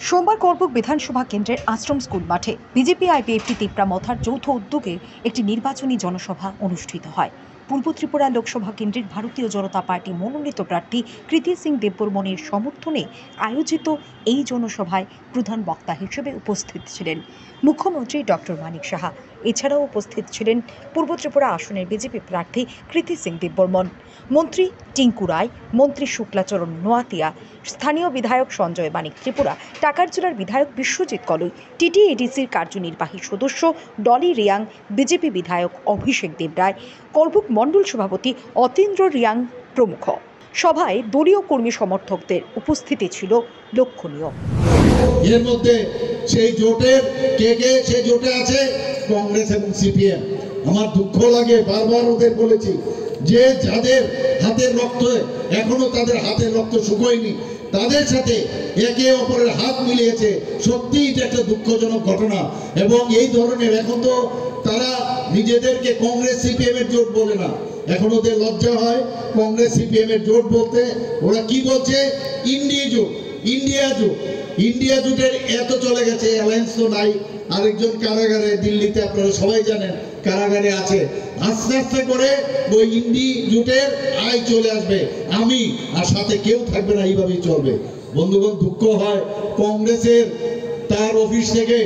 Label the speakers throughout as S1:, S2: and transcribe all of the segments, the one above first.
S1: সোমবার করবুক বিধানসভা কেন্দ্রের আশ্রম স্কুল মাঠে বিজেপি আইপিএফটি তিপ্রা মথার যৌথ উদ্যোগে একটি নির্বাচনী জনসভা অনুষ্ঠিত হয়। পূর্ব ত্রিপুরা লোকসভা কেন্দ্রের ভারতীয় জনতা পার্টি মনোনীত প্রার্থী কৃতি সিং দেববর্মনের সমর্থনে আয়োজিত এই জনসভায় প্রধান বক্তা হিসেবে উপস্থিত ছিলেন মুখ্যমন্ত্রী ডক্টর মানিক সাহা। এছাড়াও উপস্থিত ছিলেন পূর্ব ত্রিপুরা আসনের বিজেপি প্রার্থী কৃতি সিং দেববর্মন, মন্ত্রী টিঙ্কু রায়, মন্ত্রী শুক্লাচরণ নোয়াতিয়া, স্থানীয় বিধায়ক সঞ্জয় মানিক ত্রিপুরা, টাকারজোড়ার বিধায়ক বিশ্বজিৎ কলই, টিটিএডিসির কার্যনির্বাহী সদস্য ডলি রিয়াং, বিজেপি বিধায়ক অভিষেক দেবরায়, করবুক মণ্ডল সভাপতি অতীন্দ্র রিয়াং প্রমুখ। সভায় দলীয় কর্মী সমর্থকদের উপস্থিতি ছিল লক্ষণীয়।
S2: এর মধ্যে সেই জোটের কে সেই জোটে আছে কংগ্রেস এবং সিপিএম। আমার দুঃখ লাগে, বারবার ওদের বলেছি যে যাদের হাতের রক্ত এখনো তাদের হাতের রক্ত শুকোয়নি, তাদের সাথে একে অপরের হাত মিলিয়েছে। সত্যিই এটা একটা দুঃখজনক ঘটনা। এবং এই ধরনের এখন তো তারা নিজেদেরকে কংগ্রেস সিপিএম এর জোট বলে না, এখন ওদের লজ্জা হয় কংগ্রেস সিপিএম এর জোট বলতে। ওরা কি বলছে? ইন্ডিয়া জোট, ইন্ডিয়া জোট। ইন্ডিয়া জোটের এত চলে গেছে, অ্যালায়েন্স তো নাই। আরেকজন কারাগারে দিল্লিতে, আপনারা সবাই জানেন, কারাগারে আছে। আস্তে আস্তে করে ওই ইন্ডি জোটের আয় চলে আসবে, আমি আর সাথে কেউ থাকবে না, এইভাবেই চলবে। বন্ধুগণ, দুঃখ হয় কংগ্রেসের তার অফিস থেকে,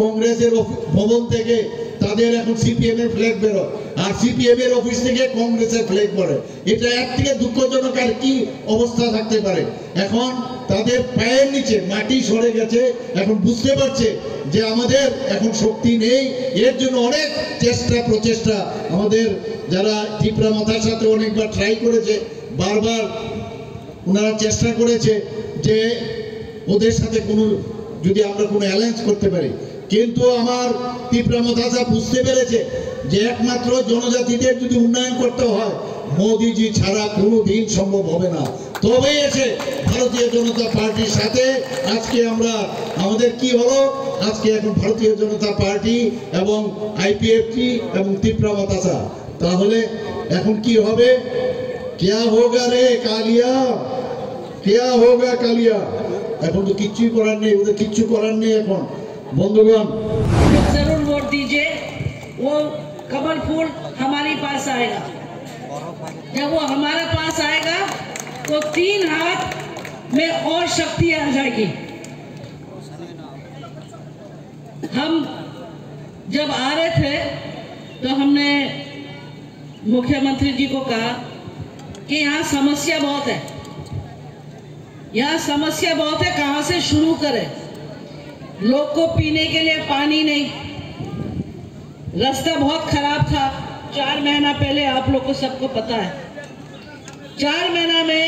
S2: কংগ্রেসের ভবন থেকে তাদের এখন সিপিএম এর ফ্ল্যাগ বেরোয়, আর সিপিএম এর অফিস থেকে কংগ্রেসের ফ্ল্যাগ পড়ে। এটা এক থেকে দুঃখজনক আর কি অবস্থা থাকতে পারে। এখন তাদের পায়ের নিচে মাটি সরে গেছে, এখন বুঝতে পারছে যে আমাদের এখন শক্তি নেই। এর জন্য অনেক চেষ্টা প্রচেষ্টা আমাদের যারা ত্রিপুরা মাথার সাথে অনেকবার ট্রাই করেছে, বারবার ওনারা চেষ্টা করেছে যে ওদের সাথে কোনো যদি আমরা কোনো অ্যালায়েন্স করতে পারি, কিন্তু আমার ত্রিপুরা মাথা বুঝতে পেরেছে যে একমাত্র জনজাতিদের যদি উন্নয়ন করতে হয় মোদিজি ছাড়া কোনো দিন সম্ভব হবে না। তবে এসে ভারতীয় জনতা পার্টির সাথে আজকে আমরা আমাদের কি হলো, আজকে এখন ভারতীয় জনতা পার্টি এবং আইপিএফটি এবং ত্রিপুরা মাথা। তাহলে এখন কি হবে? क्या होगा रे कालिया, क्या होगा कालिया। এখন তো কিচ্ছুই করার নেই, ওদের কিচ্ছু করার নেই এখন। বন্ধুগণ,
S3: जरूर वोट दीजिए, वो कमल फूल हमारे पास आएगा। जब वो हमारे पास आएगा तो 3 हाथ में और शक्ति आ जाएगी। हम जब आ रहे थे तो हमने मुख्यमंत्री जी को कहा कि यहाँ समस्या बहुत है, यहाँ समस्या बहुत है, कहाँ से शुरू करें। लोग को पीने के लिए पानी नहीं, रास्ता बहुत खराब था। 4 महीना पहले आप लोग को सबको पता है, 4 महीना में